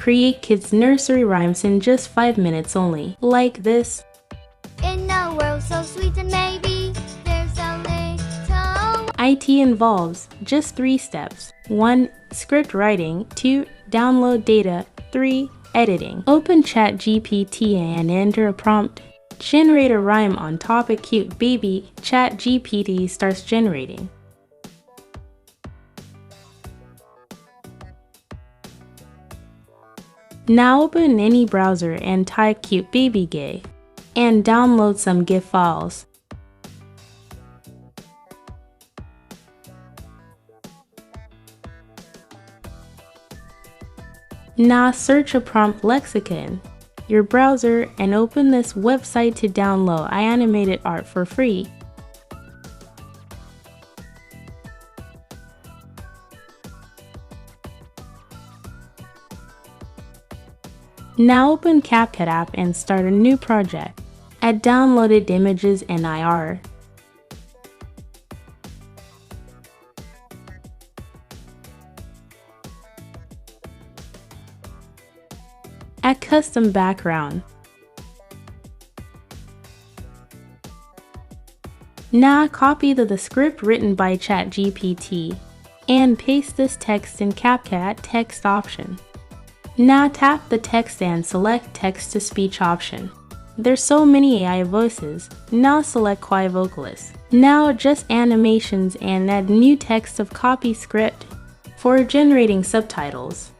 create kids' nursery rhymes in just 5 minutes only, like this. In a world so sweet and maybe there's a little. IT involves just 3 steps. 1. Script writing. 2. Download data. 3. Editing. Open ChatGPT and enter a prompt. Generate a rhyme on topic cute baby. ChatGPT starts generating. Now open any browser and type cute baby gay and download some GIF files. Now search a prompt lexicon, your browser, and open this website to download animated art for free. Now open CapCut app and start a new project. Add downloaded images and IR. Add custom background. Now copy the script written by ChatGPT and paste this text in CapCut text option. Now tap the text and select text-to-speech option. There's so many AI voices. Now select Quiet Vocalist. Now adjust animations and add new text of copy script for generating subtitles.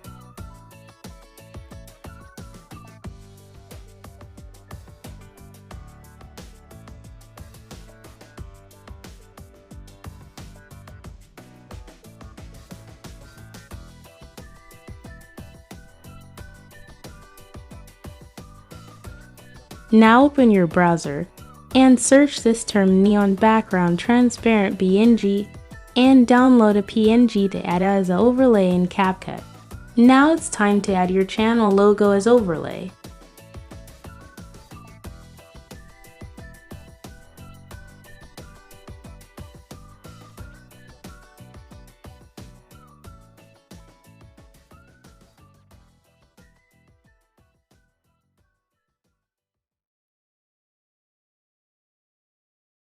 Now open your browser and search this term neon background transparent PNG and download a PNG to add as an overlay in CapCut. Now it's time to add your channel logo as overlay.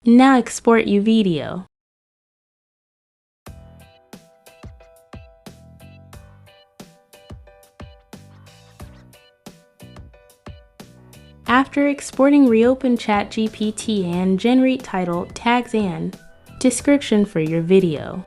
Now export your video. After exporting, reopen ChatGPT and generate title, tags, and description for your video.